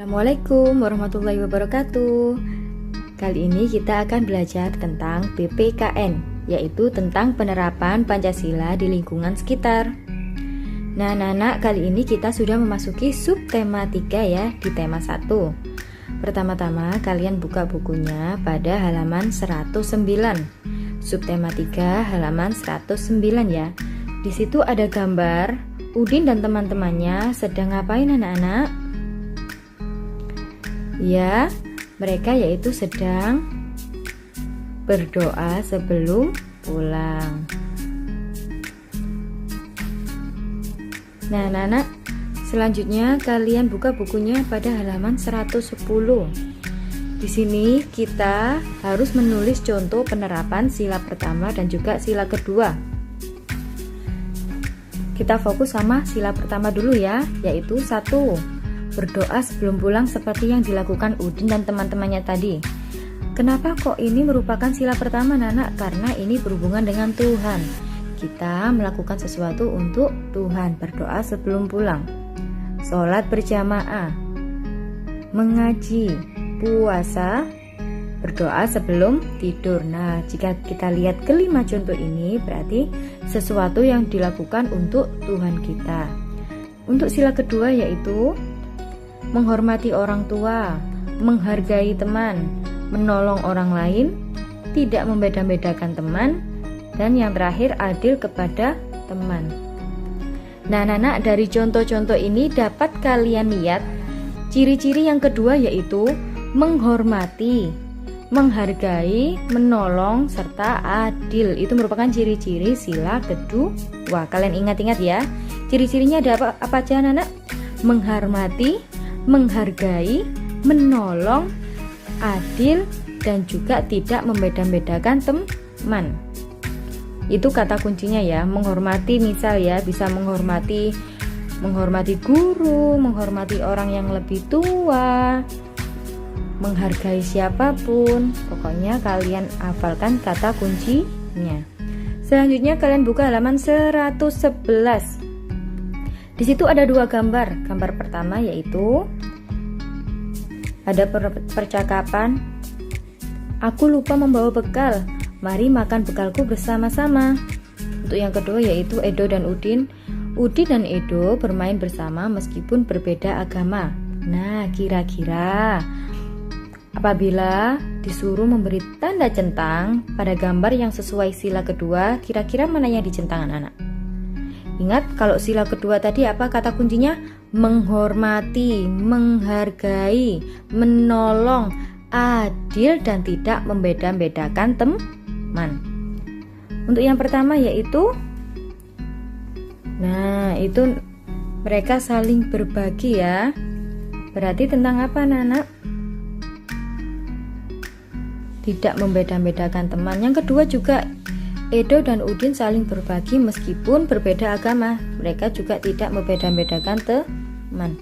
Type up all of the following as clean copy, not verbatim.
Assalamualaikum warahmatullahi wabarakatuh. Kali ini kita akan belajar tentang PPKN, yaitu tentang penerapan Pancasila di lingkungan sekitar. Nah, anak-anak, kali ini kita sudah memasuki subtema 3 ya, di tema 1. Pertama-tama kalian buka bukunya pada halaman 109. Subtema 3 halaman 109 ya. Di situ ada gambar Udin dan teman-temannya sedang ngapain anak-anak? Ya, mereka yaitu sedang berdoa sebelum pulang. Nah, anak-anak, selanjutnya kalian buka bukunya pada halaman 110. Di sini kita harus menulis contoh penerapan sila pertama dan juga sila kedua. Kita fokus sama sila pertama dulu ya, yaitu 1. Berdoa sebelum pulang seperti yang dilakukan Udin dan teman-temannya tadi. Kenapa kok ini merupakan sila pertama, Nana? Karena ini berhubungan dengan Tuhan. Kita melakukan sesuatu untuk Tuhan, berdoa sebelum pulang. Sholat berjamaah, mengaji, puasa, berdoa sebelum tidur. Nah, jika kita lihat kelima contoh ini, berarti sesuatu yang dilakukan untuk Tuhan kita. Untuk sila kedua yaitu menghormati orang tua, menghargai teman, menolong orang lain, tidak membeda-bedakan teman, dan yang terakhir adil kepada teman. Nah, anak-anak, dari contoh-contoh ini dapat kalian lihat ciri-ciri yang kedua yaitu menghormati, menghargai, menolong, serta adil. Itu merupakan ciri-ciri sila kedua. Kalian ingat-ingat ya. Ciri-cirinya ada apa aja anak-anak? Menghormati, menghargai, menolong, adil, dan juga tidak membeda-bedakan teman. Itu kata kuncinya ya. Menghormati, misal ya, bisa menghormati guru, menghormati orang yang lebih tua, menghargai siapapun. Pokoknya kalian hafalkan kata kuncinya. Selanjutnya kalian buka halaman 111. Di situ ada dua gambar. Gambar pertama yaitu ada percakapan, "Aku lupa membawa bekal. Mari makan bekalku bersama-sama." Untuk yang kedua yaitu Edo dan Udin. Udin dan Edo bermain bersama meskipun berbeda agama. Nah, kira-kira apabila disuruh memberi tanda centang pada gambar yang sesuai sila kedua, kira-kira mana yang dicentang anak-anak? Ingat, kalau sila kedua tadi apa kata kuncinya? Menghormati, menghargai, menolong, adil, dan tidak membeda-bedakan teman. Untuk yang pertama yaitu, nah itu mereka saling berbagi ya. Berarti tentang apa anak-anak? Tidak membeda-bedakan teman. Yang kedua juga Edo dan Udin saling berbagi meskipun berbeda agama. Mereka juga tidak membeda-bedakan teman.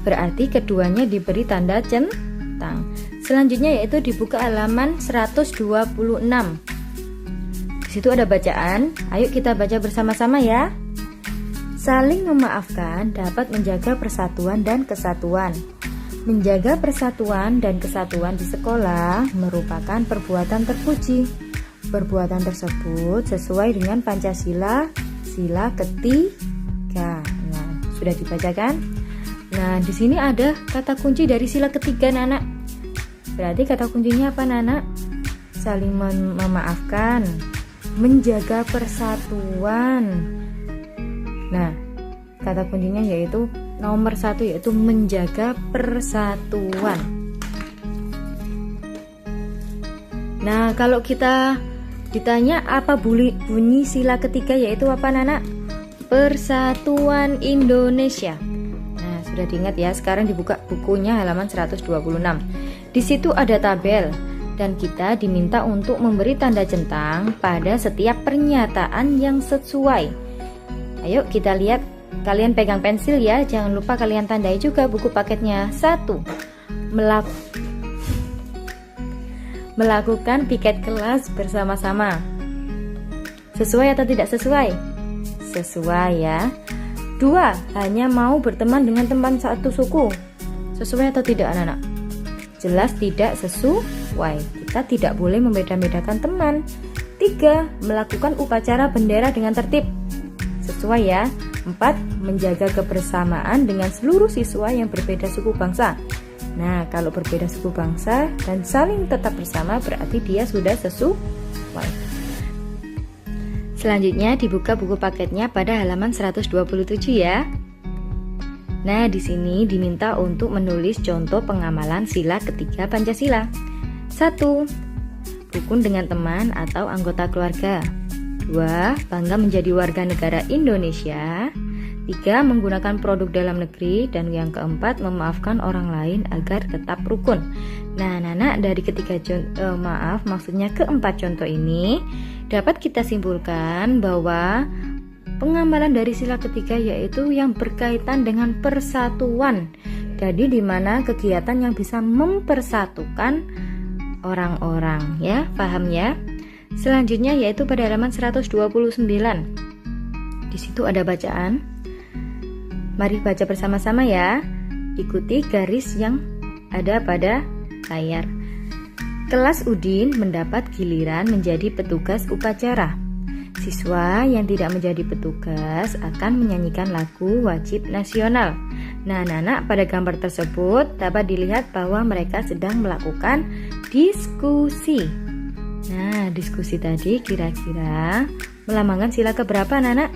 Berarti keduanya diberi tanda centang. Selanjutnya yaitu dibuka halaman 126. Di situ ada bacaan. Ayo kita baca bersama-sama ya. Saling memaafkan dapat menjaga persatuan dan kesatuan. Menjaga persatuan dan kesatuan di sekolah merupakan perbuatan terpuji. Perbuatan tersebut sesuai dengan Pancasila sila ketiga. Nah, sudah dibacakan? Nah, di sini ada kata kunci dari sila ketiga, Nana. Berarti kata kuncinya apa, Nana? Saling memaafkan, menjaga persatuan. Nah, kata kuncinya yaitu nomor 1 yaitu menjaga persatuan. Nah, kalau kita ditanya apa bunyi sila ketiga yaitu apa Nana? Persatuan Indonesia. Nah, sudah diingat ya. Sekarang dibuka bukunya halaman 126. Di situ ada tabel dan kita diminta untuk memberi tanda centang pada setiap pernyataan yang sesuai. Ayo kita lihat. Kalian pegang pensil ya, jangan lupa kalian tandai juga buku paketnya. 1. Melakukan piket kelas bersama-sama. Sesuai atau tidak sesuai? Sesuai ya. 2. 2. Hanya mau berteman dengan teman satu suku. Sesuai atau tidak anak-anak? Jelas tidak sesuai. Kita tidak boleh membeda-bedakan teman. 3. Melakukan upacara bendera dengan tertib. Sesuai ya. 4. Menjaga kebersamaan dengan seluruh siswa yang berbeda suku bangsa. Nah, kalau berbeda suku bangsa dan saling tetap bersama berarti dia sudah sesuai. Selanjutnya dibuka buku paketnya pada halaman 127 ya. Nah, di sini diminta untuk menulis contoh pengamalan sila ketiga Pancasila. 1. Rukun dengan teman atau anggota keluarga. 2. Bangga menjadi warga negara Indonesia. 3. Menggunakan produk dalam negeri. Dan yang keempat, memaafkan orang lain agar tetap rukun. Nah, anak-anak, dari maksudnya keempat contoh ini dapat kita simpulkan bahwa pengamalan dari sila ketiga yaitu yang berkaitan dengan persatuan. Jadi di mana kegiatan yang bisa mempersatukan orang-orang ya, paham ya? Selanjutnya yaitu pada halaman 129. Di situ ada bacaan. Mari baca bersama-sama ya. Ikuti garis yang ada pada layar. Kelas Udin mendapat giliran menjadi petugas upacara. Siswa yang tidak menjadi petugas akan menyanyikan lagu wajib nasional. Nah, anak-anak, pada gambar tersebut dapat dilihat bahwa mereka sedang melakukan diskusi. Nah, diskusi tadi kira-kira melambangkan sila keberapa, anak-anak?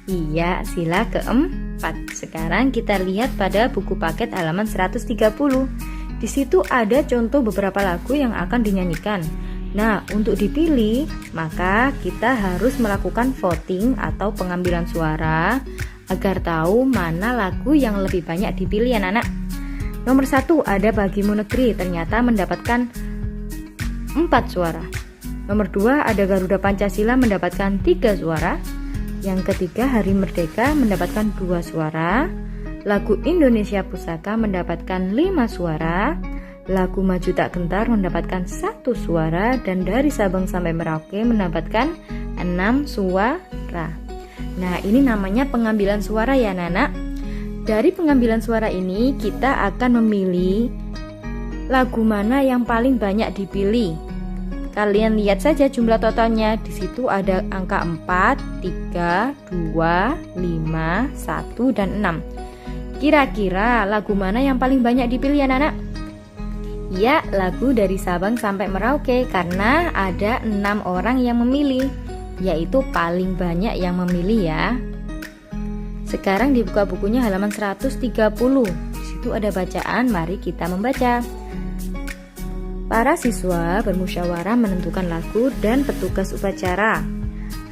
Iya, sila keempat. Sekarang kita lihat pada buku paket halaman 130. Di situ ada contoh beberapa lagu yang akan dinyanyikan. Nah, untuk dipilih, maka kita harus melakukan voting atau pengambilan suara agar tahu mana lagu yang lebih banyak dipilih, anak-anak. Nomor 1 ada Bagimu Negeri, ternyata mendapatkan 4 suara. Nomor 2 ada Garuda Pancasila mendapatkan 3 suara. Yang ketiga Hari Merdeka mendapatkan 2 suara. Lagu Indonesia Pusaka mendapatkan 5 suara. Lagu Maju Tak Gentar mendapatkan 1 suara. Dan dari Sabang sampai Merauke mendapatkan 6 suara. Nah, ini namanya pengambilan suara ya, anak-anak. Dari pengambilan suara ini kita akan memilih lagu mana yang paling banyak dipilih. Kalian lihat saja jumlah totalnya. Di situ ada angka 4, 3, 2, 5, 1, dan 6. Kira-kira lagu mana yang paling banyak dipilih, anak-anak? Ya, lagu Dari Sabang sampai Merauke, karena ada 6 orang yang memilih, yaitu paling banyak yang memilih ya. Sekarang dibuka bukunya halaman 130. Di situ ada bacaan, mari kita membaca. Para siswa bermusyawarah menentukan lagu dan petugas upacara.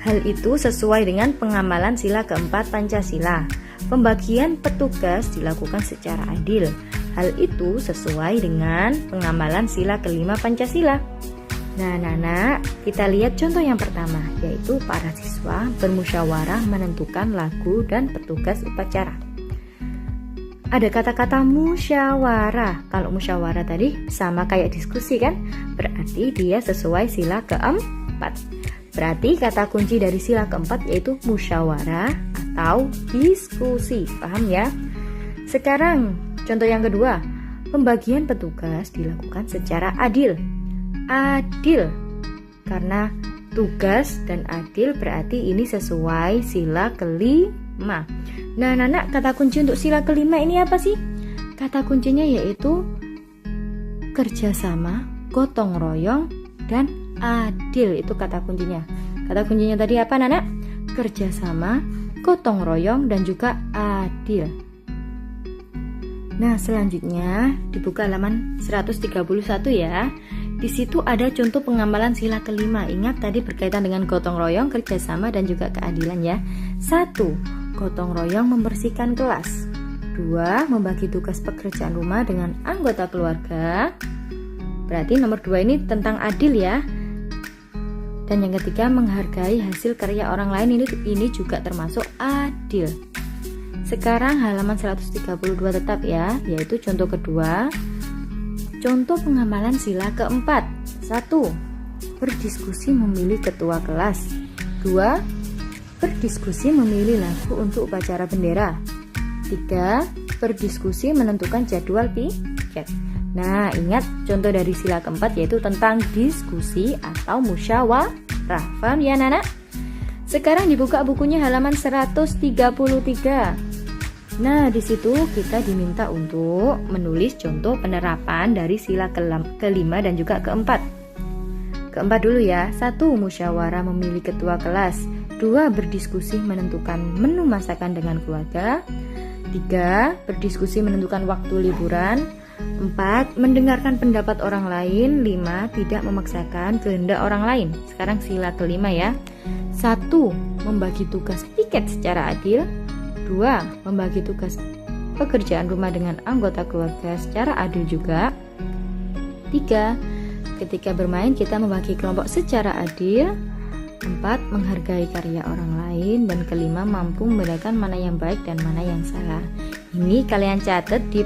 Hal itu sesuai dengan pengamalan sila keempat Pancasila. Pembagian petugas dilakukan secara adil. Hal itu sesuai dengan pengamalan sila kelima Pancasila. Nah, anak-anak, kita lihat contoh yang pertama, yaitu para siswa bermusyawarah menentukan lagu dan petugas upacara. Ada kata-kata musyawarah. Kalau musyawarah tadi sama kayak diskusi kan? Berarti dia sesuai sila keempat. Berarti kata kunci dari sila keempat yaitu musyawarah atau diskusi. Paham ya? Sekarang contoh yang kedua, pembagian petugas dilakukan secara adil. Adil, karena tugas dan adil berarti ini sesuai sila kelima. Nah, anak-anak, kata kunci untuk sila kelima ini apa sih? Kata kuncinya yaitu kerjasama, gotong royong, dan adil. Itu kata kuncinya. Kata kuncinya tadi apa, anak-anak? Kerjasama, gotong royong, dan juga adil. Nah, selanjutnya dibuka halaman 131 ya. Di situ ada contoh pengamalan sila kelima. Ingat tadi berkaitan dengan gotong royong, kerjasama, dan juga keadilan ya. 1. Gotong royong membersihkan kelas. 2. Membagi tugas pekerjaan rumah dengan anggota keluarga. Berarti nomor 2 ini tentang adil ya. Dan yang ketiga, menghargai hasil karya orang lain. Ini juga termasuk adil. Sekarang halaman 132 tetap ya, yaitu contoh kedua. Contoh pengamalan sila keempat. 1. Berdiskusi memilih ketua kelas. 2. berdiskusi memilih lagu untuk upacara bendera. 3. Berdiskusi menentukan jadwal piket. Nah, ingat contoh dari sila keempat yaitu tentang diskusi atau musyawarah. Paham ya, Nana? Sekarang dibuka bukunya halaman 133. Nah, di situ kita diminta untuk menulis contoh penerapan dari sila kelima dan juga keempat. Keempat dulu ya. 1. Musyawarah memilih ketua kelas. 2. Berdiskusi menentukan menu masakan dengan keluarga. 3. Berdiskusi menentukan waktu liburan. 4. Mendengarkan pendapat orang lain. 5. Tidak memaksakan kehendak orang lain. Sekarang sila kelima ya. 1. Membagi tugas piket secara adil. 2. Membagi tugas pekerjaan rumah dengan anggota keluarga secara adil juga. 3. Ketika bermain kita membagi kelompok secara adil. 4. Menghargai karya orang lain. Dan kelima, mampu membedakan mana yang baik dan mana yang salah. Ini kalian catat di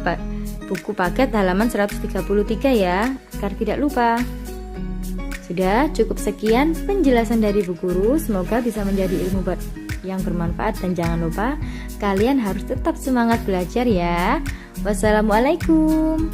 buku paket halaman 133 ya, agar tidak lupa. Sudah cukup sekian penjelasan dari Bu Guru. Semoga bisa menjadi ilmu yang bermanfaat. Dan jangan lupa kalian harus tetap semangat belajar ya. Wassalamualaikum.